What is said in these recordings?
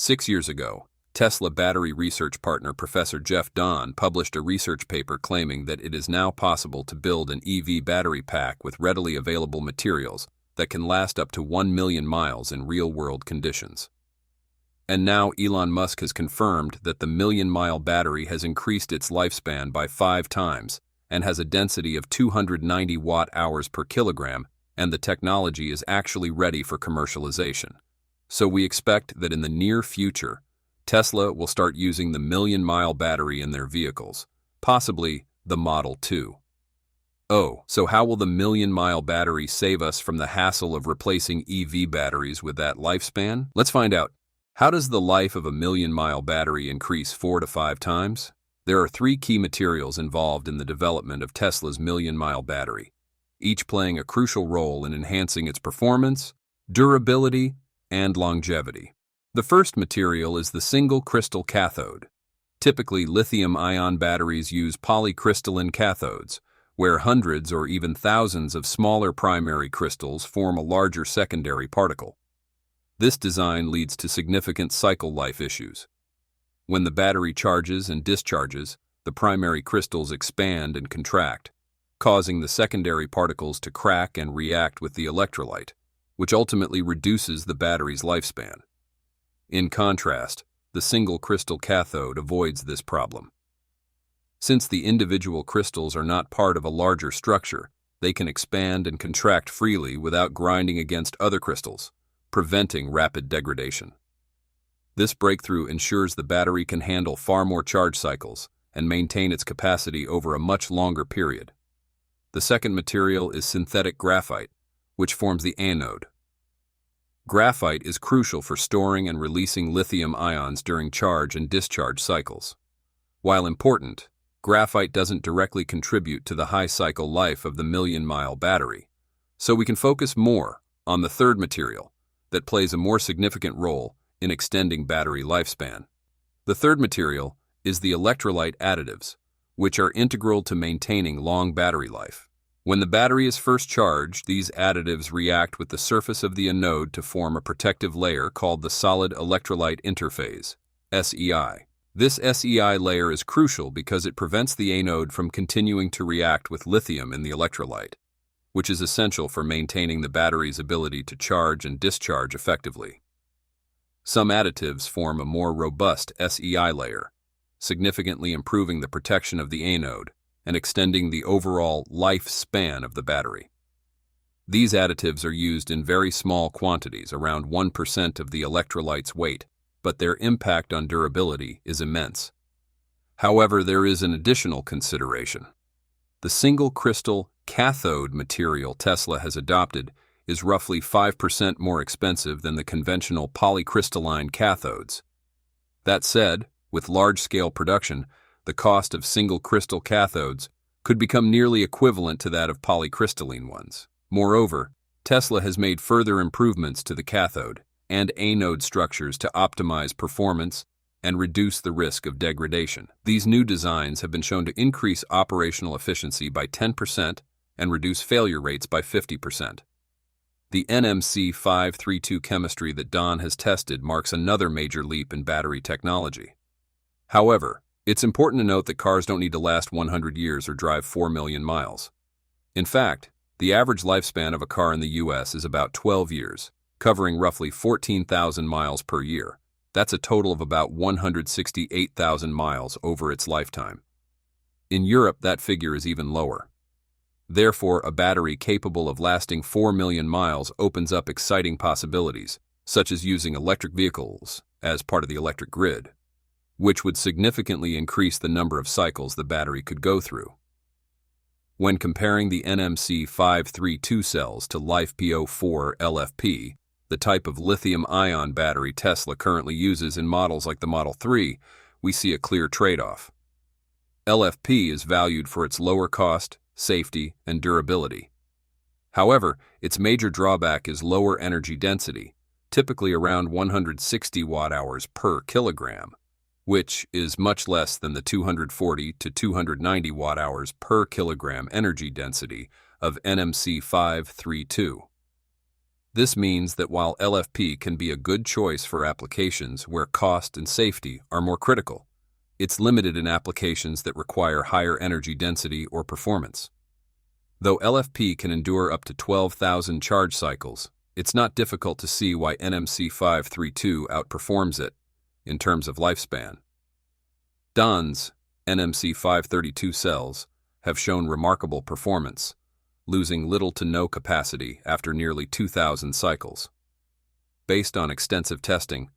6 years ago, Tesla battery research partner Professor Jeff Dahn published a research paper claiming that it is now possible to build an EV battery pack with readily available materials that can last up to 1 million miles in real-world conditions. And now Elon Musk has confirmed that the million-mile battery has increased its lifespan by 5 times and has a density of 290 watt-hours per kilogram, and the technology is actually ready for commercialization. So we expect that in the near future, Tesla will start using the million-mile battery in their vehicles, possibly the Model 2. Oh, so how will the million-mile battery save us from the hassle of replacing EV batteries with that lifespan? Let's find out. How does the life of a million-mile battery increase 4 to 5 times? There are 3 key materials involved in the development of Tesla's million-mile battery, each playing a crucial role in enhancing its performance, durability, and longevity. The first material is the single crystal cathode. Typically, lithium-ion batteries use polycrystalline cathodes, where hundreds or even thousands of smaller primary crystals form a larger secondary particle. This design leads to significant cycle life issues. When the battery charges and discharges, the primary crystals expand and contract, causing the secondary particles to crack and react with the electrolyte, which ultimately reduces the battery's lifespan. In contrast, the single crystal cathode avoids this problem. Since the individual crystals are not part of a larger structure, they can expand and contract freely without grinding against other crystals, preventing rapid degradation. This breakthrough ensures the battery can handle far more charge cycles and maintain its capacity over a much longer period. The second material is synthetic graphite, which forms the anode. Graphite is crucial for storing and releasing lithium ions during charge and discharge cycles. While important, graphite doesn't directly contribute to the high cycle life of the million-mile battery, so we can focus more on the third material that plays a more significant role in extending battery lifespan. The third material is the electrolyte additives, which are integral to maintaining long battery life. When the battery is first charged, these additives react with the surface of the anode to form a protective layer called the solid electrolyte interface, SEI. This SEI layer is crucial because it prevents the anode from continuing to react with lithium in the electrolyte, which is essential for maintaining the battery's ability to charge and discharge effectively. Some additives form a more robust SEI layer, significantly improving the protection of the anode and extending the overall lifespan of the battery. These additives are used in very small quantities, around 1% of the electrolyte's weight, but their impact on durability is immense. However, there is an additional consideration. The single crystal cathode material Tesla has adopted is roughly 5% more expensive than the conventional polycrystalline cathodes. That said, with large-scale production, the cost of single crystal cathodes could become nearly equivalent to that of polycrystalline ones. Moreover, Tesla has made further improvements to the cathode and anode structures to optimize performance and reduce the risk of degradation. These new designs have been shown to increase operational efficiency by 10% and reduce failure rates by 50%. The NMC 532 chemistry that Dahn has tested marks another major leap in battery technology. However, it's important to note that cars don't need to last 100 years or drive 4 million miles. In fact, the average lifespan of a car in the US is about 12 years, covering roughly 14,000 miles per year. That's a total of about 168,000 miles over its lifetime. In Europe, that figure is even lower. Therefore, a battery capable of lasting 4 million miles opens up exciting possibilities, such as using electric vehicles as part of the electric grid, which would significantly increase the number of cycles the battery could go through. When comparing the NMC 532 cells to LiFePO4 LFP, the type of lithium-ion battery Tesla currently uses in models like the Model 3, we see a clear trade-off. LFP is valued for its lower cost, safety, and durability. However, its major drawback is lower energy density, typically around 160 watt-hours per kilogram, which is much less than the 240 to 290 watt-hours per kilogram energy density of NMC 532. This means that while LFP can be a good choice for applications where cost and safety are more critical, it's limited in applications that require higher energy density or performance. Though LFP can endure up to 12,000 charge cycles, it's not difficult to see why NMC 532 outperforms it in terms of lifespan. Dahn's NMC 532 cells have shown remarkable performance, losing little to no capacity after nearly 2,000 cycles. Based on extensive testing,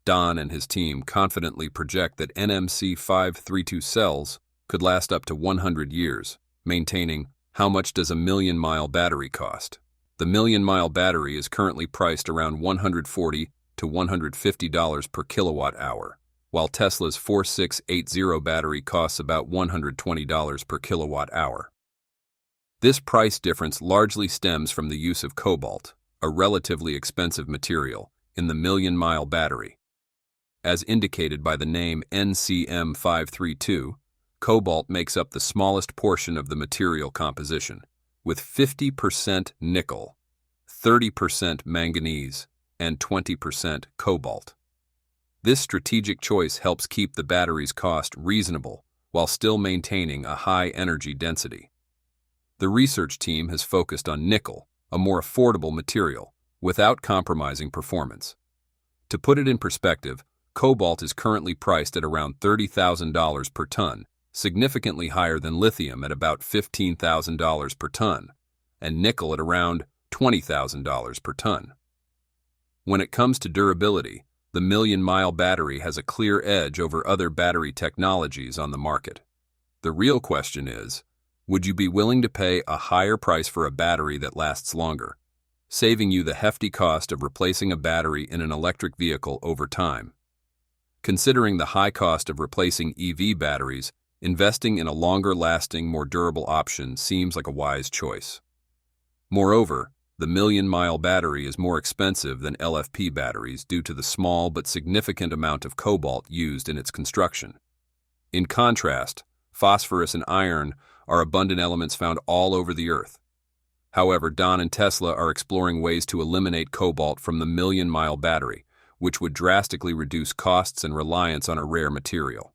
Dahn and his team confidently project that NMC 532 cells could last up to 100 years, maintaining how much does a million-mile battery cost? The million-mile battery is currently priced around $140 to $150 per kilowatt-hour, while Tesla's 4680 battery costs about $120 per kilowatt-hour. This price difference largely stems from the use of cobalt, a relatively expensive material, in the million-mile battery. As indicated by the name NCM 532, cobalt makes up the smallest portion of the material composition, with 50% nickel, 30% manganese, and 20% cobalt. This strategic choice helps keep the battery's cost reasonable while still maintaining a high energy density. The research team has focused on nickel, a more affordable material, without compromising performance. To put it in perspective, cobalt is currently priced at around $30,000 per ton, significantly higher than lithium at about $15,000 per ton, and nickel at around $20,000 per ton. When it comes to durability, the million-mile battery has a clear edge over other battery technologies on the market. The real question is, would you be willing to pay a higher price for a battery that lasts longer, saving you the hefty cost of replacing a battery in an electric vehicle over time? Considering the high cost of replacing EV batteries, investing in a longer-lasting, more durable option seems like a wise choice. Moreover, the million-mile battery is more expensive than LFP batteries due to the small but significant amount of cobalt used in its construction. In contrast, phosphorus and iron are abundant elements found all over the Earth. However, Dahn and Tesla are exploring ways to eliminate cobalt from the million-mile battery, which would drastically reduce costs and reliance on a rare material.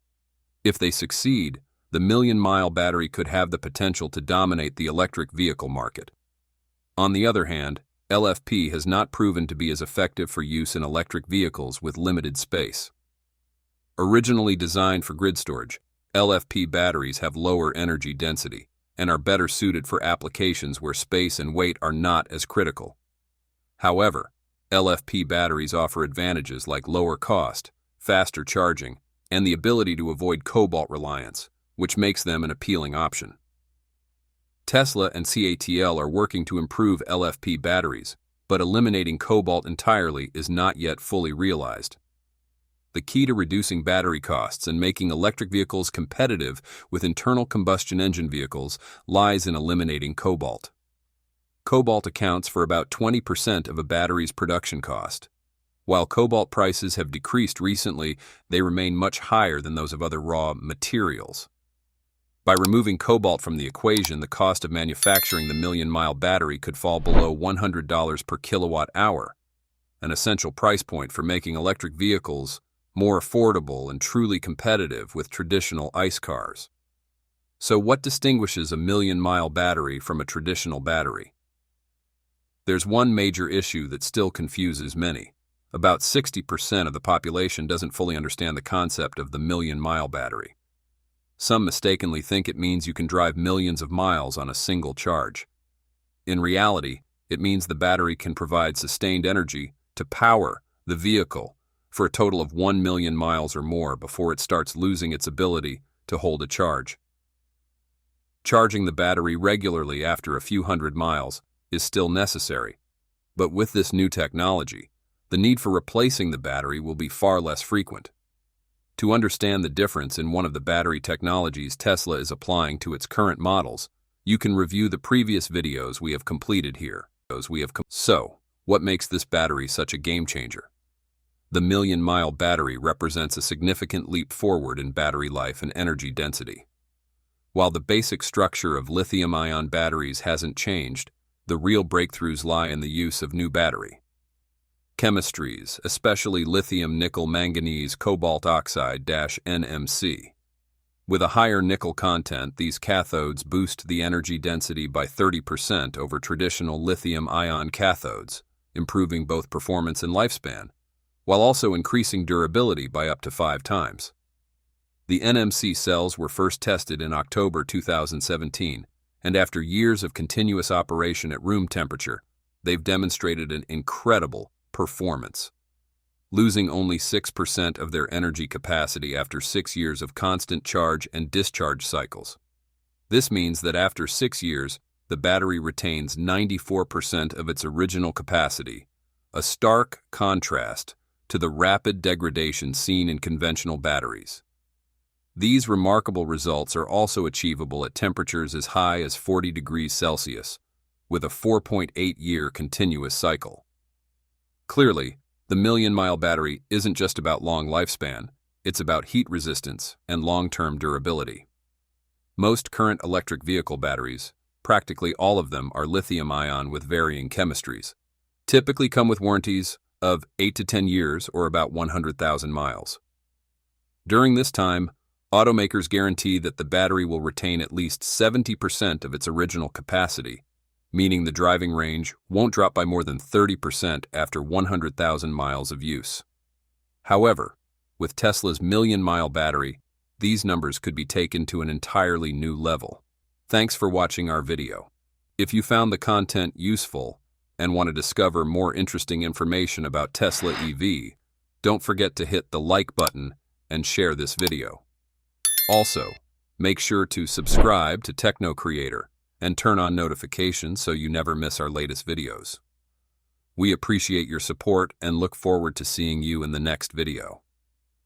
If they succeed, the million-mile battery could have the potential to dominate the electric vehicle market. On the other hand, LFP has not proven to be as effective for use in electric vehicles with limited space. Originally designed for grid storage, LFP batteries have lower energy density and are better suited for applications where space and weight are not as critical. However, LFP batteries offer advantages like lower cost, faster charging, and the ability to avoid cobalt reliance, which makes them an appealing option. Tesla and CATL are working to improve LFP batteries, but eliminating cobalt entirely is not yet fully realized. The key to reducing battery costs and making electric vehicles competitive with internal combustion engine vehicles lies in eliminating cobalt. Cobalt accounts for about 20% of a battery's production cost. While cobalt prices have decreased recently, they remain much higher than those of other raw materials. By removing cobalt from the equation, the cost of manufacturing the million-mile battery could fall below $100 per kilowatt-hour, an essential price point for making electric vehicles more affordable and truly competitive with traditional ICE cars. So what distinguishes a million-mile battery from a traditional battery? There's one major issue that still confuses many. About 60% of the population doesn't fully understand the concept of the million-mile battery. Some mistakenly think it means you can drive millions of miles on a single charge. In reality, it means the battery can provide sustained energy to power the vehicle for a total of 1 million miles or more before it starts losing its ability to hold a charge. Charging the battery regularly after a few hundred miles is still necessary, but with this new technology, the need for replacing the battery will be far less frequent. To understand the difference in one of the battery technologies Tesla is applying to its current models, you can review the previous videos we have completed here. So, what makes this battery such a game changer? The million-mile battery represents a significant leap forward in battery life and energy density. While the basic structure of lithium-ion batteries hasn't changed, The real breakthroughs lie in the use of new battery chemistries, especially lithium nickel manganese cobalt oxide (NMC). With a higher nickel content, these cathodes boost the energy density by 30% over traditional lithium-ion cathodes, improving both performance and lifespan, while also increasing durability by up to 5 times. The NMC cells were first tested in October 2017, and after years of continuous operation at room temperature, they've demonstrated an incredible performance, losing only 6% of their energy capacity after 6 years of constant charge and discharge cycles. This means that after 6 years, the battery retains 94% of its original capacity, a stark contrast to the rapid degradation seen in conventional batteries. These remarkable results are also achievable at temperatures as high as 40 degrees Celsius, with a 4.8-year continuous cycle. Clearly, the million-mile battery isn't just about long lifespan, it's about heat resistance and long-term durability. Most current electric vehicle batteries, practically all of them, are lithium-ion with varying chemistries, typically come with warranties of 8 to 10 years or about 100,000 miles. During this time, automakers guarantee that the battery will retain at least 70% of its original capacity, meaning the driving range won't drop by more than 30% after 100,000 miles of use. However, with Tesla's million-mile battery, these numbers could be taken to an entirely new level. Thanks for watching our video. If you found the content useful and want to discover more interesting information about Tesla EV, don't forget to hit the like button and share this video. Also, make sure to subscribe to Techno Creator and turn on notifications so you never miss our latest videos. We appreciate your support and look forward to seeing you in the next video.